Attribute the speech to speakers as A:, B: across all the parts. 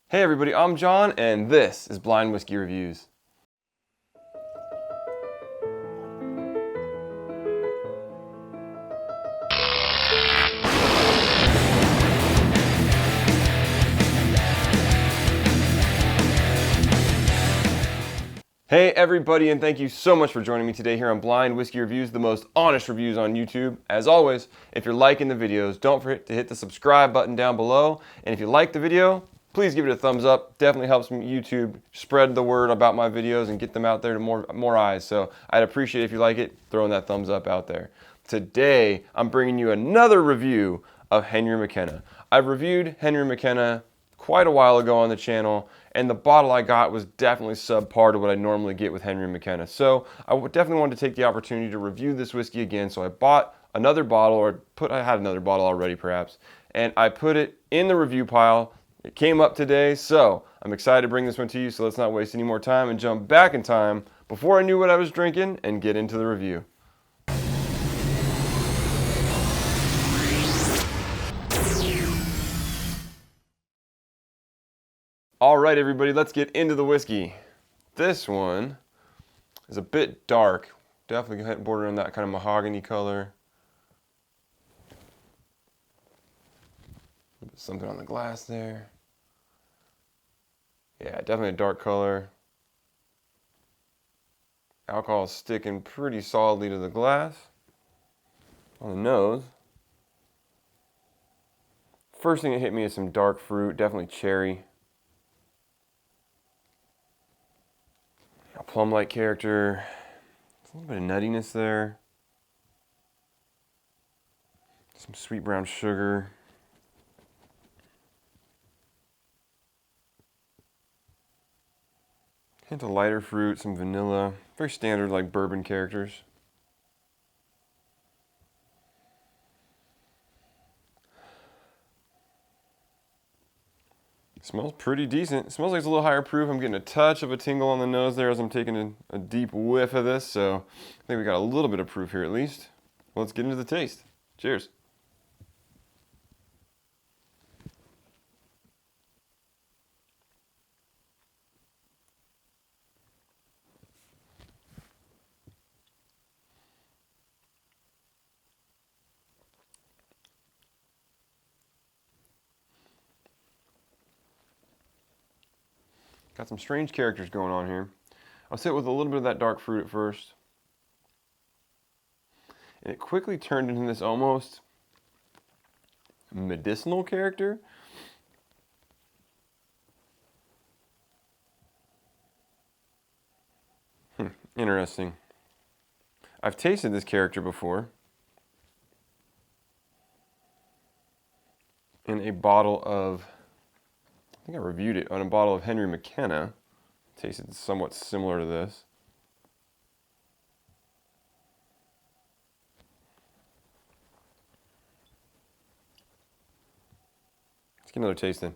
A: Hey everybody, I'm John, and this is Blind Whiskey Reviews. Hey everybody, and thank you so much for joining me today here on Blind Whiskey Reviews, the most honest reviews on YouTube. As always, if you're liking the videos, don't forget to hit the subscribe button down below. And if you like the video, please give it a thumbs up. Definitely helps YouTube spread the word about my videos and get them out there to more eyes. So I'd appreciate if you like it, throwing that thumbs up out there. Today, I'm bringing you another review of Henry McKenna. I've reviewed Henry McKenna quite a while ago on the channel, and the bottle I got was definitely subpar to what I normally get with Henry McKenna. So I definitely wanted to take the opportunity to review this whiskey again. So I bought another bottle, I had another bottle already perhaps, and I put it in the review pile. It came up today, so I'm excited to bring this one to you. So let's not waste any more time and jump back in time before I knew what I was drinking and get into the review. All right, everybody, let's get into the whiskey. This one is a bit dark. Definitely bordering on that kind of mahogany color. Something on the glass there. Yeah, definitely a dark color. Alcohol is sticking pretty solidly to the glass. On the nose, first thing that hit me is some dark fruit, definitely cherry. A plum-like character. A little bit of nuttiness there. Some sweet brown sugar. Hint of lighter fruit, some vanilla. Very standard, like bourbon characters. Smells pretty decent. It smells like it's a little higher proof. I'm getting a touch of a tingle on the nose there as I'm taking a deep whiff of this. So I think we got a little bit of proof here at least. Well, let's get into the taste. Cheers. Got some strange characters going on here. I'll sit with a little bit of that dark fruit at first. And it quickly turned into this almost medicinal character. Interesting. I've tasted this character before in a bottle of, I think I reviewed it on a bottle of Henry McKenna. Tasted somewhat similar to this. Let's get another taste in.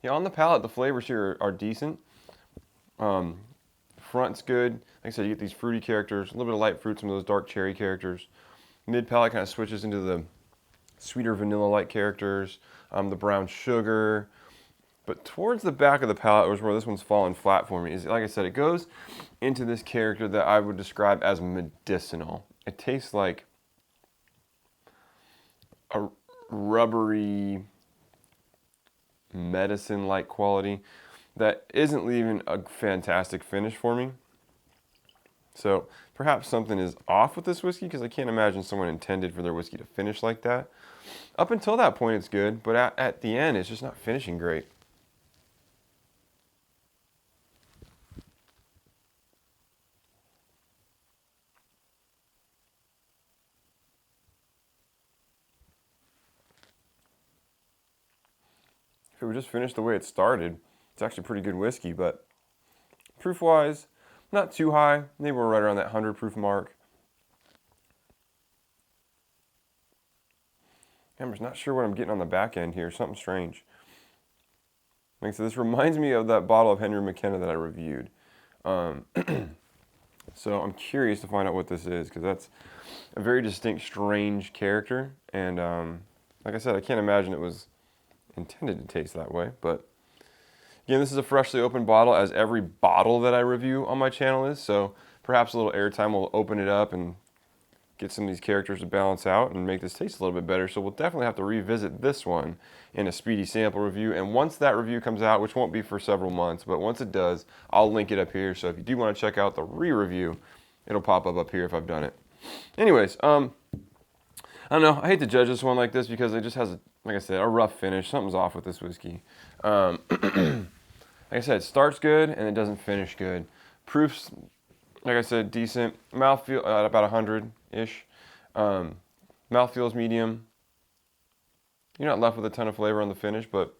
A: Yeah, on the palate, the flavors here are decent. Front's good. Like I said, you get these fruity characters, a little bit of light fruit, some of those dark cherry characters. Mid palate kind of switches into the sweeter vanilla-like characters, the brown sugar. But towards the back of the palate was where this one's falling flat for me. Is, like I said, it goes into this character that I would describe as medicinal. It tastes like a rubbery, medicine-like quality that isn't leaving a fantastic finish for me. So perhaps something is off with this whiskey because I can't imagine someone intended for their whiskey to finish like that. Up until that point it's good, but at the end it's just not finishing great. If it would just finish the way it started, it's actually pretty good whiskey, but proof-wise, not too high. Maybe we're right around that 100 proof mark. I'm just not sure what I'm getting on the back end here. Something strange. Like I said, this reminds me of that bottle of Henry McKenna that I reviewed. So I'm curious to find out what this is, because that's a very distinct, strange character. And like I said, I can't imagine it was intended to taste that way. But again, this is a freshly opened bottle, as every bottle that I review on my channel is. So perhaps a little airtime will open it up and get some of these characters to balance out and make this taste a little bit better. So we'll definitely have to revisit this one in a speedy sample review. And once that review comes out, which won't be for several months, but once it does, I'll link it up here. So if you do want to check out the re-review, it'll pop up here if I've done it. Anyways, I don't know. I hate to judge this one like this because it just has, like I said, a rough finish. Something's off with this whiskey. Like I said, it starts good and it doesn't finish good. Proof's, like I said, decent. Mouthfeel at about 100-ish. Mouthfeel's medium. You're not left with a ton of flavor on the finish, but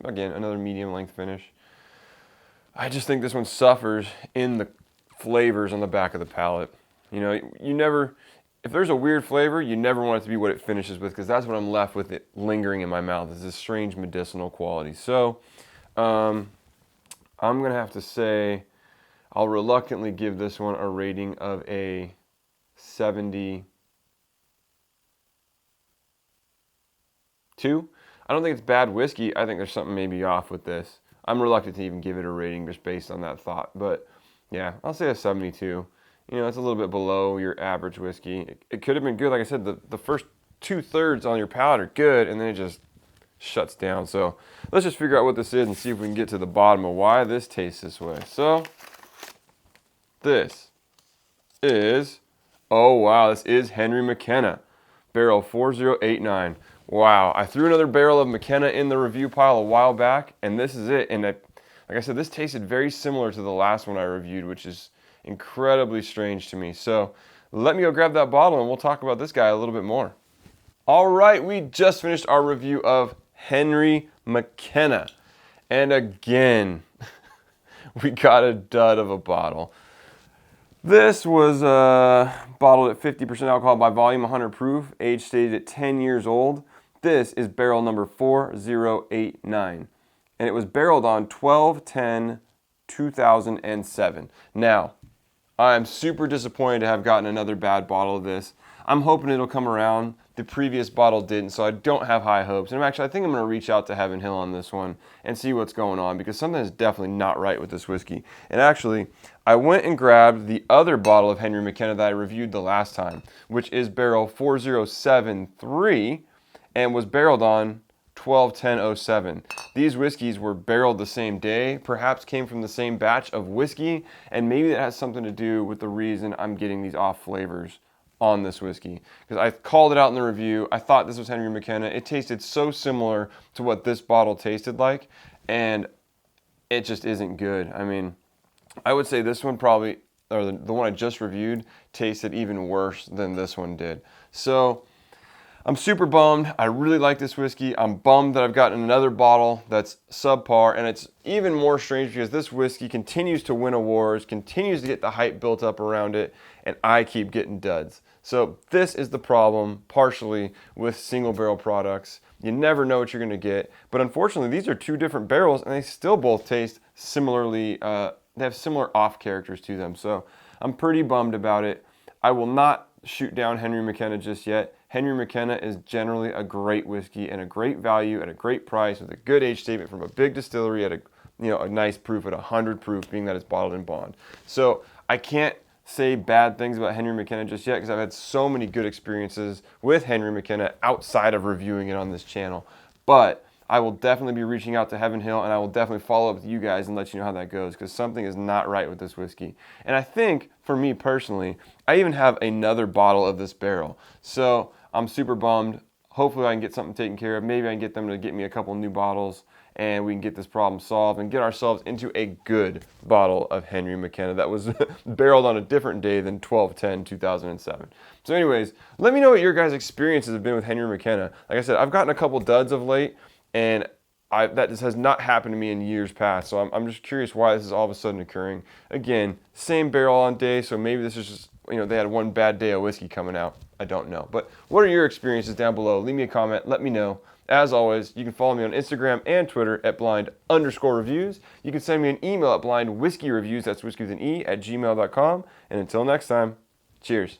A: again, another medium length finish. I just think this one suffers in the flavors on the back of the palate. You know, you never, if there's a weird flavor, you never want it to be what it finishes with, because that's what I'm left with, it lingering in my mouth, is this strange medicinal quality. So I'm going to have to say I'll reluctantly give this one a rating of a 72. I don't think it's bad whiskey. I think there's something maybe off with this. I'm reluctant to even give it a rating just based on that thought. But yeah, I'll say a 72. You know, it's a little bit below your average whiskey. It could have been good. Like I said, the first 2/3 on your palate are good, and then it just shuts down. So let's just figure out what this is and see if we can get to the bottom of why this tastes this way. So this is, oh wow, this is Henry McKenna, barrel 4089. Wow, I threw another barrel of McKenna in the review pile a while back, and this is it. And like I said, this tasted very similar to the last one I reviewed, which is incredibly strange to me. So let me go grab that bottle and we'll talk about this guy a little bit more. All right, we just finished our review of Henry McKenna. And again, we got a dud of a bottle. This was bottled at 50% alcohol by volume, 100 proof, age stated at 10 years old. This is barrel number 4089. And it was barreled on 12/10/2007. Now, I'm super disappointed to have gotten another bad bottle of this. I'm hoping it'll come around. The previous bottle didn't, so I don't have high hopes. And I think I'm going to reach out to Heaven Hill on this one and see what's going on, because something is definitely not right with this whiskey. And actually, I went and grabbed the other bottle of Henry McKenna that I reviewed the last time, which is barrel 4073, and was barreled on 12/10/07. These whiskeys were barreled the same day, perhaps came from the same batch of whiskey, and maybe that has something to do with the reason I'm getting these off flavors on this whiskey, because I called it out in the review. I thought this was Henry McKenna. It tasted so similar to what this bottle tasted like, and it just isn't good. I mean, I would say this one probably, or the one I just reviewed, tasted even worse than this one did. So I'm super bummed. I really like this whiskey. I'm bummed that I've gotten another bottle that's subpar, and it's even more strange because this whiskey continues to win awards, continues to get the hype built up around it, and I keep getting duds. So this is the problem, partially, with single barrel products. You never know what you're gonna get, but unfortunately these are two different barrels and they still both taste similarly, they have similar off characters to them. So I'm pretty bummed about it. I will not shoot down Henry McKenna just yet. Henry McKenna is generally a great whiskey and a great value at a great price with a good age statement from a big distillery at a nice proof at 100 proof, being that it's bottled in bond. So I can't say bad things about Henry McKenna just yet because I've had so many good experiences with Henry McKenna outside of reviewing it on this channel. But I will definitely be reaching out to Heaven Hill, and I will definitely follow up with you guys and let you know how that goes, because something is not right with this whiskey. And I think, for me personally, I even have another bottle of this barrel. So I'm super bummed. Hopefully I can get something taken care of. Maybe I can get them to get me a couple new bottles and we can get this problem solved and get ourselves into a good bottle of Henry McKenna that was barreled on a different day than 12/10/2007. So anyways, let me know what your guys' experiences have been with Henry McKenna. Like I said, I've gotten a couple duds of late, and that just has not happened to me in years past. So I'm just curious why this is all of a sudden occurring. Again, same barrel on day, so maybe this is just you know, they had one bad day of whiskey coming out. I don't know. But what are your experiences down below? Leave me a comment. Let me know. As always, you can follow me on Instagram and Twitter at blind_reviews. You can send me an email at blindwhiskeyreviews, that's whiskey with an E, @gmail.com. And until next time, cheers.